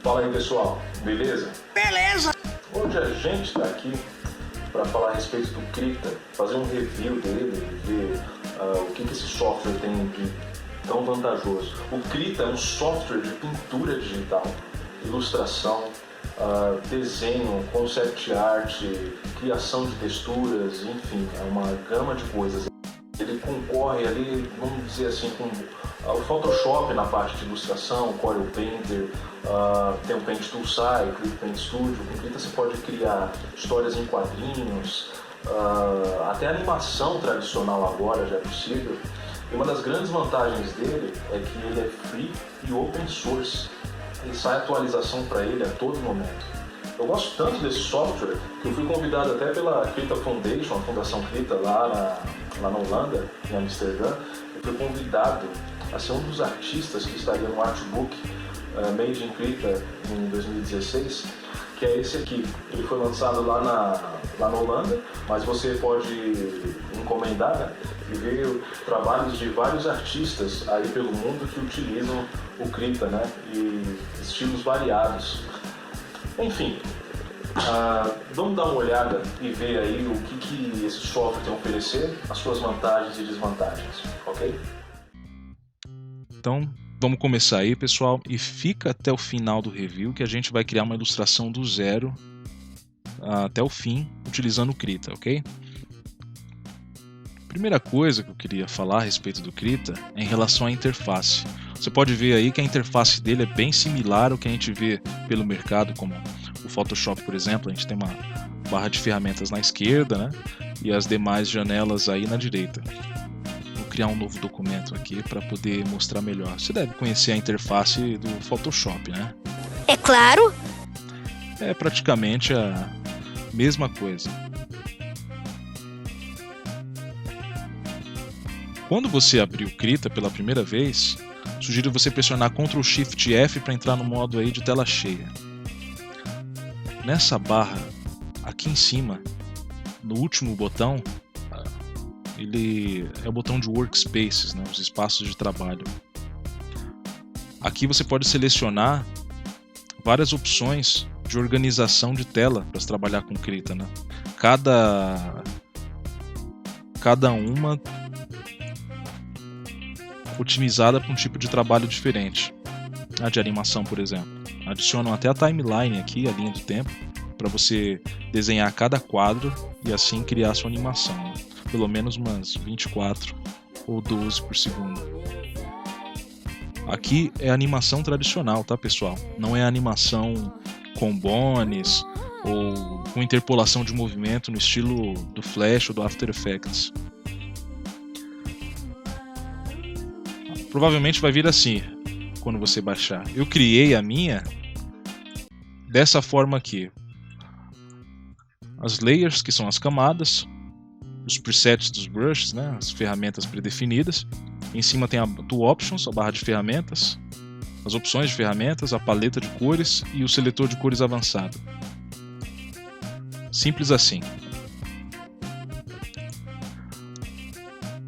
Fala aí, pessoal, beleza? Beleza! Hoje a gente está aqui para falar a respeito do Krita, fazer um review dele, ver o que esse software tem de tão vantajoso. O Krita é um software de pintura digital, ilustração, desenho, concept art, criação de texturas, enfim, é uma gama de coisas. Ele concorre ali, vamos dizer assim, com o Photoshop na parte de ilustração, o Corel Painter, tem o Paint Toolside, o Paint Studio. Com o Krita você pode criar histórias em quadrinhos, até animação tradicional agora já é possível. E uma das grandes vantagens dele é que ele é free e open source. E sai atualização para ele a todo momento. Eu gosto tanto desse software que eu fui convidado até pela Krita Foundation, a Fundação Krita lá na Holanda, em Amsterdã. Eu fui convidado a ser um dos artistas que estaria no artbook Made in Krita em 2016, que é esse aqui. Ele foi lançado lá na Holanda, mas você pode encomendar, né, e ver trabalhos de vários artistas aí pelo mundo que utilizam o Krita, né, e estilos variados. Enfim, vamos dar uma olhada e ver aí o que esse software tem a oferecer, as suas vantagens e desvantagens, ok? Então, vamos começar aí, pessoal, e fica até o final do review que a gente vai criar uma ilustração do zero até o fim, utilizando o Krita, ok? Primeira coisa que eu queria falar a respeito do Krita é em relação à interface. Você pode ver aí que a interface dele é bem similar ao que a gente vê pelo mercado, como o Photoshop, por exemplo. A gente tem uma barra de ferramentas na esquerda, né, e as demais janelas aí na direita. Vou criar um novo documento aqui para poder mostrar melhor. Você deve conhecer a interface do Photoshop, né? É claro! É praticamente a mesma coisa. Quando você abrir o Krita pela primeira vez, sugiro você pressionar Ctrl Shift F para entrar no modo aí de tela cheia. Nessa barra aqui em cima, no último botão, ele é o botão de Workspaces, né, os espaços de trabalho. Aqui você pode selecionar várias opções de organização de tela para trabalhar com Krita, né? Cada uma otimizada para um tipo de trabalho diferente. A de animação, por exemplo. Adicionam até a timeline aqui, a linha do tempo, para você desenhar cada quadro e assim criar sua animação, né? Pelo menos umas 24 ou 12 por segundo. Aqui é a animação tradicional, tá, pessoal? Não é a animação com bones ou com interpolação de movimento no estilo do Flash ou do After Effects. Provavelmente vai vir assim quando você baixar. Eu criei a minha dessa forma aqui. As layers, que são as camadas, os presets dos brushes, né, as ferramentas predefinidas. Em cima tem a Tool Options, a barra de ferramentas, as opções de ferramentas, a paleta de cores e o seletor de cores avançado. Simples assim.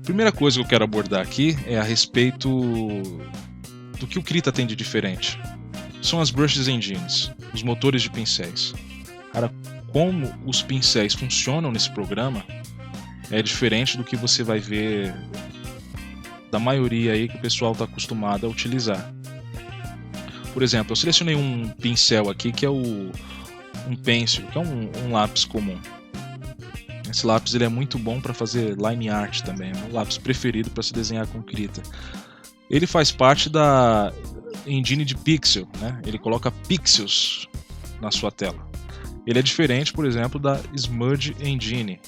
Primeira coisa que eu quero abordar aqui é a respeito do que o Krita tem de diferente. São as Brushes Engines, os motores de pincéis. Cara, como os pincéis funcionam nesse programa é diferente do que você vai ver da maioria aí que o pessoal está acostumado a utilizar. Por exemplo, eu selecionei um pincel aqui que é um pencil, que é um lápis comum. Esse lápis ele é muito bom para fazer line art também, é o lápis preferido para se desenhar com Krita. Ele faz parte da engine de pixel, né? Ele coloca pixels na sua tela. Ele é diferente, por exemplo, da Smudge Engine.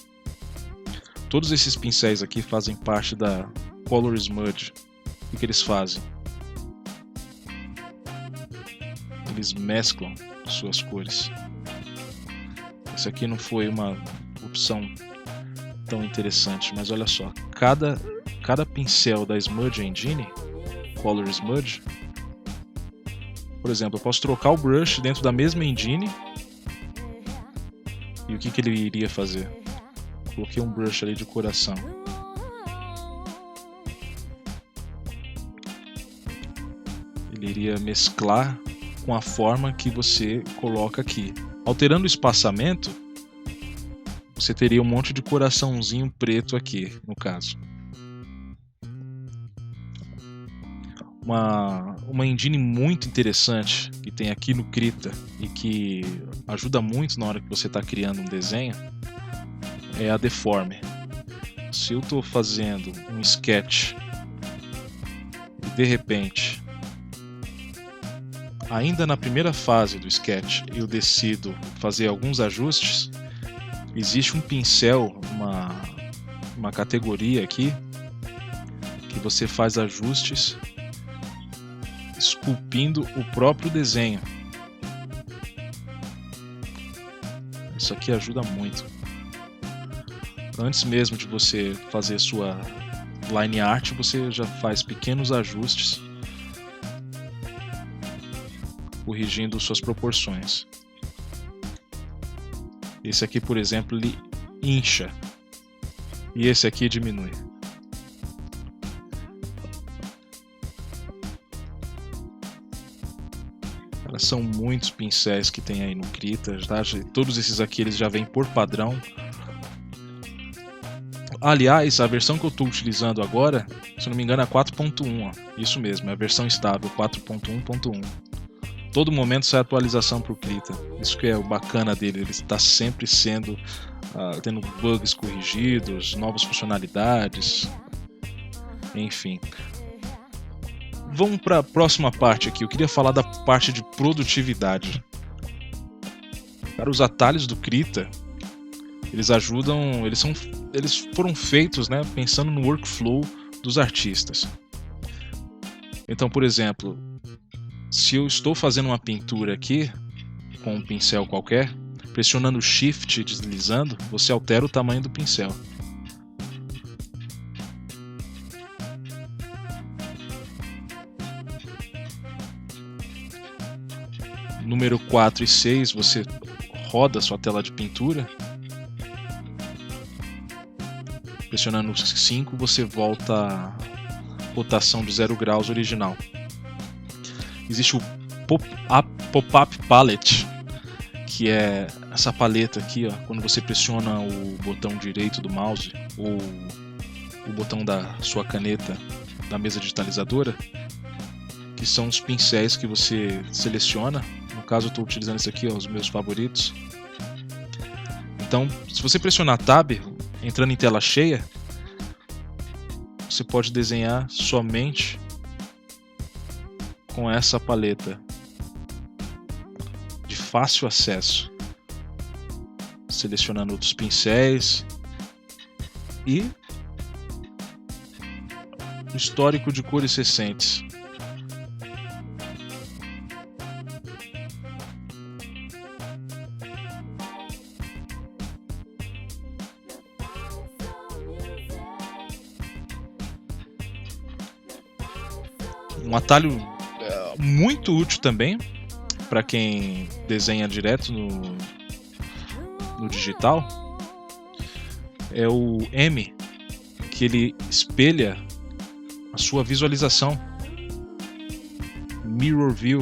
Todos esses pincéis aqui fazem parte da Color Smudge. O que eles fazem? Eles mesclam suas cores. Esse aqui não foi uma opção tão interessante, mas olha só, cada pincel da Smudge Engine, Color Smudge, por exemplo, eu posso trocar o brush dentro da mesma engine e o que ele iria fazer? Coloquei um brush ali de coração. Ele iria mesclar com a forma que você coloca aqui. Alterando o espaçamento, você teria um monte de coraçãozinho preto aqui, no caso. Uma engine muito interessante que tem aqui no Krita e que ajuda muito na hora que você está criando um desenho é a Deform. Se eu estou fazendo um sketch e de repente, ainda na primeira fase do sketch, eu decido fazer alguns ajustes, existe um pincel, uma categoria aqui que você faz ajustes esculpindo o próprio desenho. Isso aqui ajuda muito. Antes mesmo de você fazer sua line art, você já faz pequenos ajustes, corrigindo suas proporções. Esse aqui, por exemplo, ele incha e esse aqui diminui. São muitos pincéis que tem aí no Krita, tá? Todos esses aqui eles já vêm por padrão. Aliás, a versão que eu estou utilizando agora, se não me engano, é 4.1. Isso mesmo, é a versão estável 4.1.1. Todo momento sai atualização para o Krita. Isso que é o bacana dele, ele está sempre tendo bugs corrigidos, novas funcionalidades, enfim. Vamos para a próxima parte aqui. Eu queria falar da parte de produtividade. Cara, os atalhos do Krita, eles ajudam, eles foram feitos, né, pensando no workflow dos artistas. Então, por exemplo, se eu estou fazendo uma pintura aqui com um pincel qualquer, pressionando Shift e deslizando, você altera o tamanho do pincel. Número 4 e 6, você roda sua tela de pintura. Pressionando 5, você volta a rotação de 0 graus original. Existe o Pop-Up Palette, que é essa paleta aqui, ó, quando você pressiona o botão direito do mouse ou o botão da sua caneta da mesa digitalizadora, que são os pincéis que você seleciona. No caso eu estou utilizando esse aqui, ó, os meus favoritos. Então, se você pressionar Tab, entrando em tela cheia, você pode desenhar somente com essa paleta de fácil acesso, selecionando outros pincéis e o histórico de cores recentes. Um atalho muito útil também para quem desenha direto no digital é o M, que ele espelha a sua visualização. Mirror View.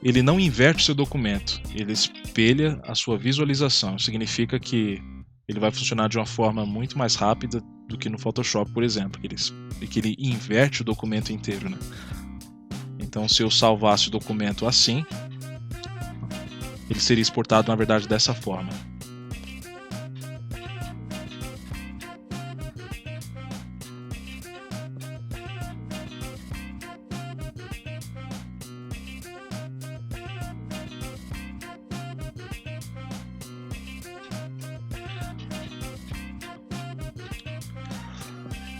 Ele não inverte o seu documento, ele espelha a sua visualização. Significa que ele vai funcionar de uma forma muito mais rápida do que no Photoshop, por exemplo, que ele inverte o documento inteiro, né? Então, se eu salvasse o documento assim, ele seria exportado, na verdade, dessa forma.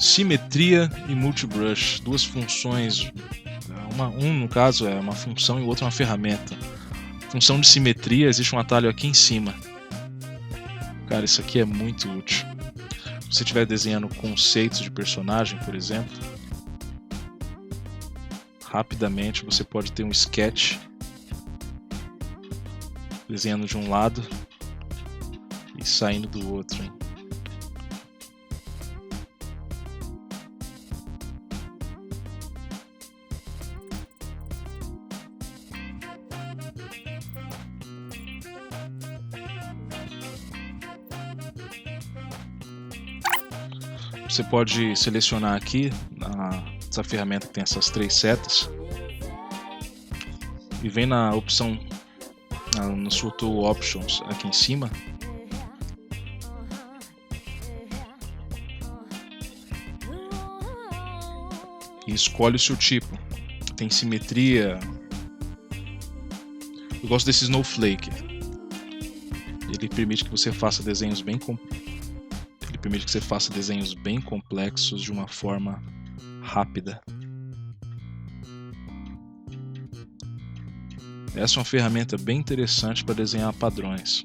Simetria e multibrush, duas funções. No caso é uma função e o outro é uma ferramenta. Função de simetria, existe um atalho aqui em cima. Cara, isso aqui é muito útil. Se você estiver desenhando conceitos de personagem, por exemplo, rapidamente você pode ter um sketch desenhando de um lado e saindo do outro, hein? Você pode selecionar aqui essa ferramenta que tem essas 3 setas e vem na opção no sua Tool Options aqui em cima. E escolhe o seu tipo. Tem simetria. Eu gosto desse Snowflake. Ele permite que você faça desenhos bem complexos de uma forma rápida. Essa é uma ferramenta bem interessante para desenhar padrões.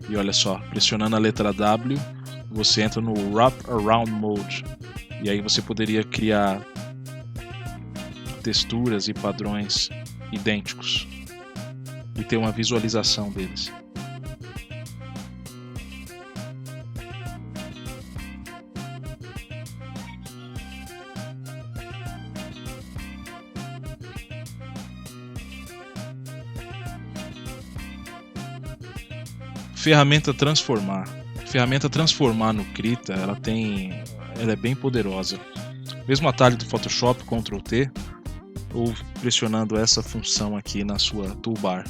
E olha só, pressionando a letra W, você entra no Wrap Around Mode. E aí você poderia criar texturas e padrões idênticos e ter uma visualização deles. Ferramenta transformar. Ferramenta transformar no Krita, ela é bem poderosa. Mesmo atalho do Photoshop, Ctrl T, ou pressionando essa função aqui na sua toolbar.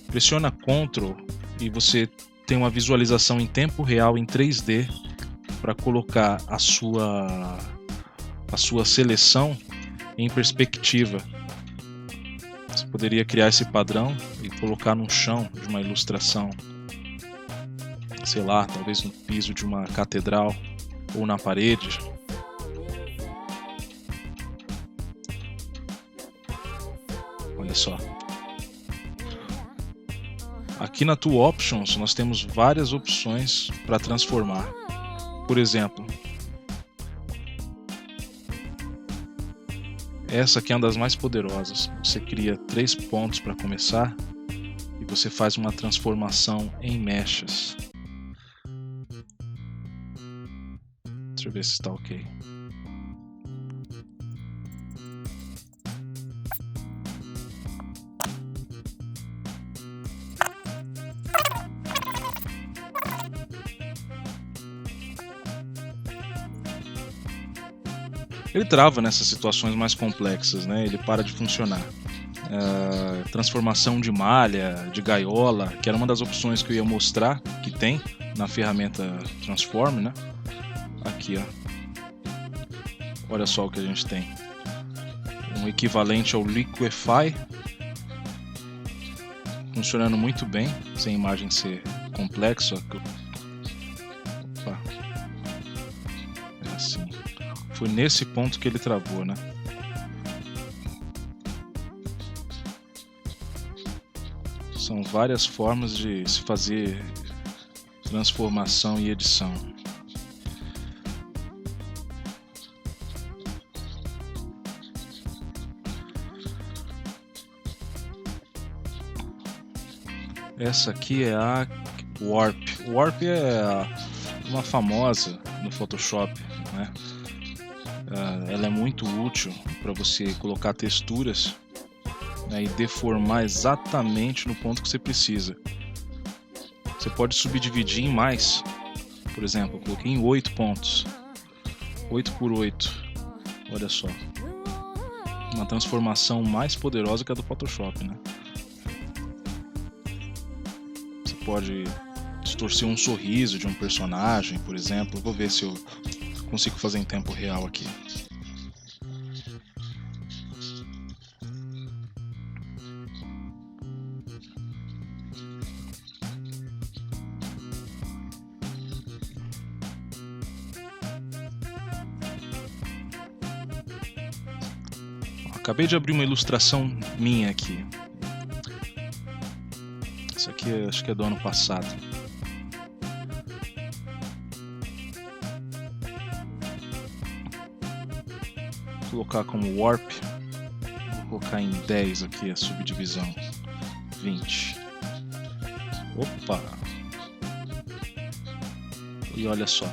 Pressiona Ctrl e você tem uma visualização em tempo real em 3D para colocar a sua seleção em perspectiva. Você poderia criar esse padrão e colocar no chão de uma ilustração, sei lá, talvez no piso de uma catedral ou na parede. Olha só. Aqui na Tool Options nós temos várias opções para transformar. Por exemplo, essa aqui é uma das mais poderosas. Você cria 3 pontos para começar e você faz uma transformação em mechas. Deixa eu ver se está ok. Ele trava nessas situações mais complexas, né? Ele para de funcionar. Transformação de malha, de gaiola, que era uma das opções que eu ia mostrar que tem na ferramenta Transform, né? Aqui, ó. Olha só o que a gente tem. Um equivalente ao Liquify, funcionando muito bem, sem a imagem ser complexa. Opa. É assim. Foi nesse ponto que ele travou, né? São várias formas de se fazer transformação e edição. Essa aqui é a Warp. Warp é uma famosa no Photoshop, né? Ela é muito útil para você colocar texturas, né, e deformar exatamente no ponto que você precisa. Você pode subdividir em mais. Por exemplo, eu coloquei em 8 pontos. 8 por 8. Olha só. Uma transformação mais poderosa que a do Photoshop, né? Você pode distorcer um sorriso de um personagem, por exemplo. Vou ver se eu consigo fazer em tempo real aqui. Acabei de abrir uma ilustração minha aqui. Isso aqui acho que é do ano passado. Vou colocar como Warp. Vou colocar em 10 aqui a subdivisão. 20. Opa! E olha só.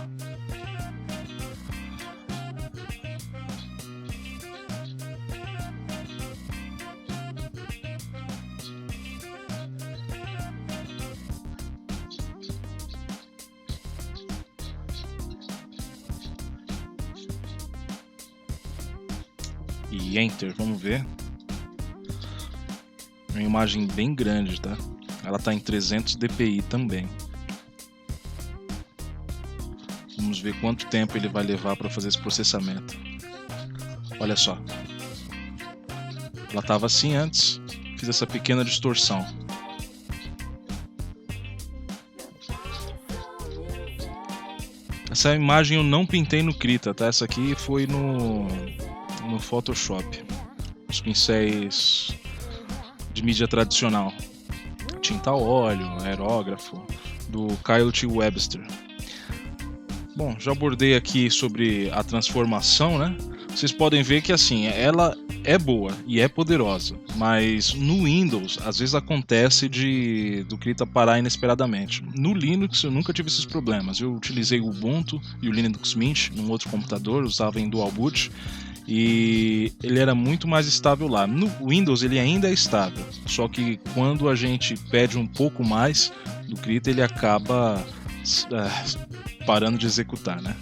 e Enter, vamos ver. Uma imagem bem grande, tá? Ela está em 300 dpi também. Vamos ver quanto tempo ele vai levar para fazer esse processamento. Olha só. Ela estava assim antes. Fiz essa pequena distorção. Essa imagem eu não pintei no Krita, tá? Essa aqui foi no Photoshop. Os pincéis de mídia tradicional. Tinta a óleo, aerógrafo, do Kyle T. Webster. Bom, já abordei aqui sobre a transformação, né? Vocês podem ver que assim, ela é boa e é poderosa, mas no Windows às vezes acontece do Krita parar inesperadamente. No Linux eu nunca tive esses problemas. Eu utilizei o Ubuntu e o Linux Mint num outro computador, usava em Dual Boot e ele era muito mais estável lá. No Windows ele ainda é estável, só que quando a gente pede um pouco mais do Krita ele acaba parando de executar, né?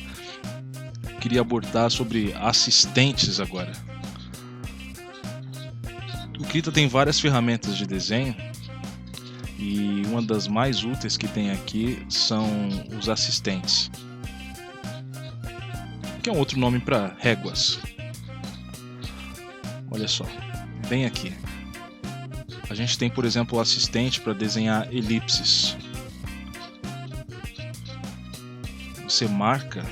Queria abordar sobre assistentes agora. O Krita tem várias ferramentas de desenho e uma das mais úteis que tem aqui são os assistentes, que é um outro nome para réguas. Olha só, bem aqui. A gente tem, por exemplo, o assistente para desenhar elipses. Você marca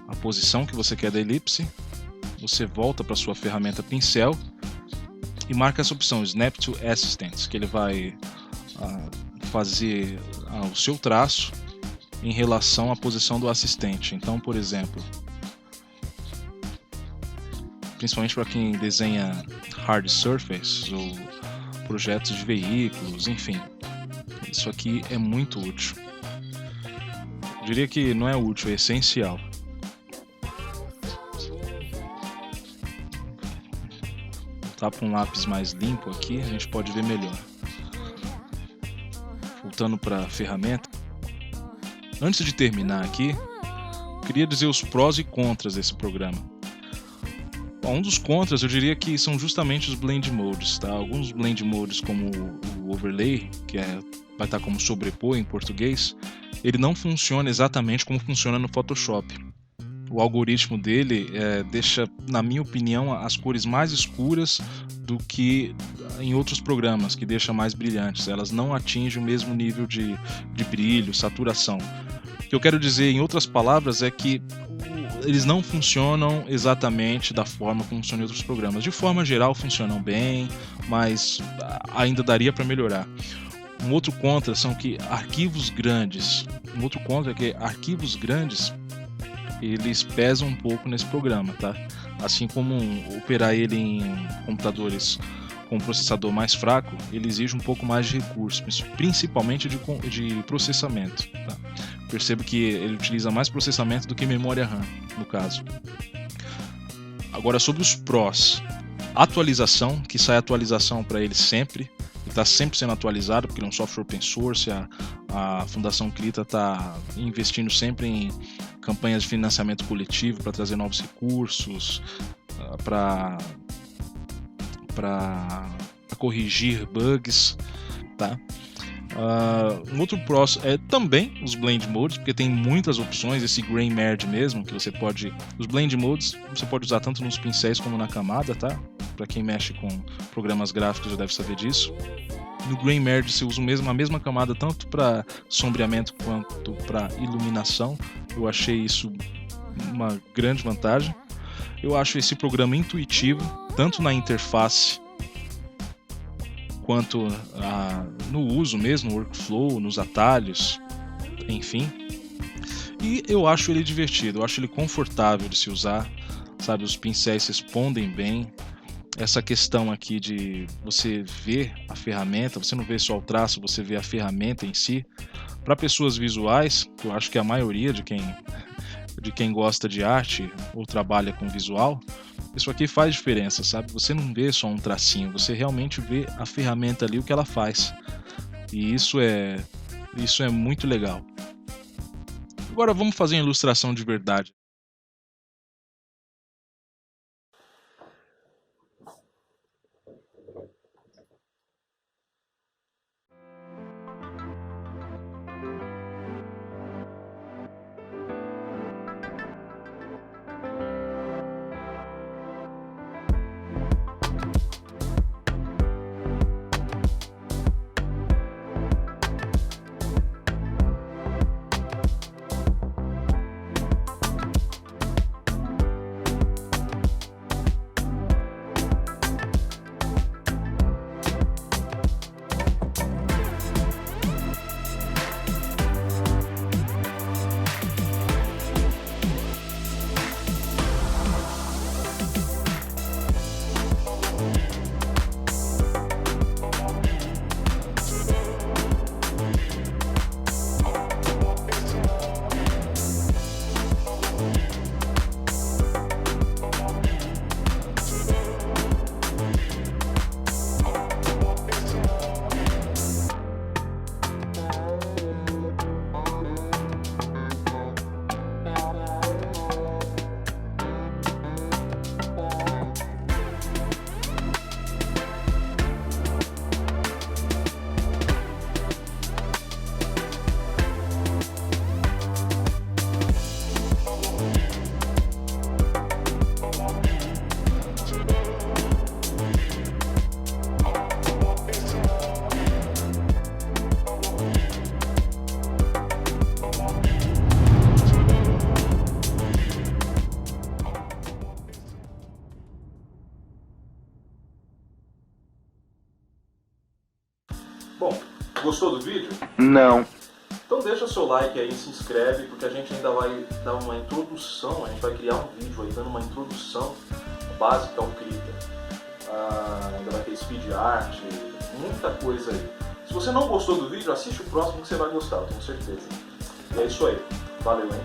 a posição que você quer da elipse, você volta para sua ferramenta pincel e marca essa opção Snap to Assistant, que ele vai fazer o seu traço em relação à posição do assistente. Então, por exemplo, principalmente para quem desenha hard surface ou projetos de veículos, enfim, isso aqui é muito útil. Eu diria que não é útil, é essencial. Vou para um lápis mais limpo aqui, a gente pode ver melhor. Voltando para a ferramenta. Antes de terminar aqui, queria dizer os prós e contras desse programa. Bom, um dos contras eu diria que são justamente os blend modes, tá? Alguns blend modes como o overlay, que vai estar como sobrepor em português, ele não funciona exatamente como funciona no Photoshop. O algoritmo dele deixa, na minha opinião, as cores mais escuras do que em outros programas, que deixa mais brilhantes. Elas não atingem o mesmo nível de brilho, saturação. O que eu quero dizer, em outras palavras, é que eles não funcionam exatamente da forma como funcionam em outros programas. De forma geral, funcionam bem, mas ainda daria para melhorar. Um outro contra são que arquivos grandes. Eles pesam um pouco nesse programa, tá? Assim como operar ele em computadores com um processador mais fraco, ele exige um pouco mais de recursos, principalmente de processamento, tá? Percebo que ele utiliza mais processamento do que memória RAM, no caso. Agora, sobre os prós. Atualização, que sai atualização para ele sempre. Ele está sempre sendo atualizado, porque ele é um software open source. A Fundação Krita está investindo sempre em campanhas de financiamento coletivo para trazer novos recursos, para corrigir bugs, tá? Um outro pró é também os blend modes, porque tem muitas opções, esse grain merge mesmo, que você pode... Os blend modes você pode usar tanto nos pincéis como na camada, tá? Para quem mexe com programas gráficos já deve saber disso. No grain merge você usa a mesma camada tanto para sombreamento quanto para iluminação. Eu achei isso uma grande vantagem. Eu acho esse programa intuitivo, tanto na interface quanto no uso mesmo, no workflow, nos atalhos, enfim. E eu acho ele divertido, eu acho ele confortável de se usar, sabe? Os pincéis respondem bem. Essa questão aqui de você ver a ferramenta, você não vê só o traço, você vê a ferramenta em si. Para pessoas visuais, que eu acho que é a maioria de quem gosta de arte ou trabalha com visual, isso aqui faz diferença, sabe? Você não vê só um tracinho, você realmente vê a ferramenta ali, o que ela faz. E isso é muito legal. Agora vamos fazer uma ilustração de verdade. Bom, gostou do vídeo? Não. Então deixa seu like aí, se inscreve, porque a gente ainda vai dar uma introdução, a gente vai criar um vídeo aí dando uma introdução básica ao Krita. Ainda vai ter speed art, muita coisa aí. Se você não gostou do vídeo, assiste o próximo que você vai gostar, eu tenho certeza. E é isso aí. Valeu, hein?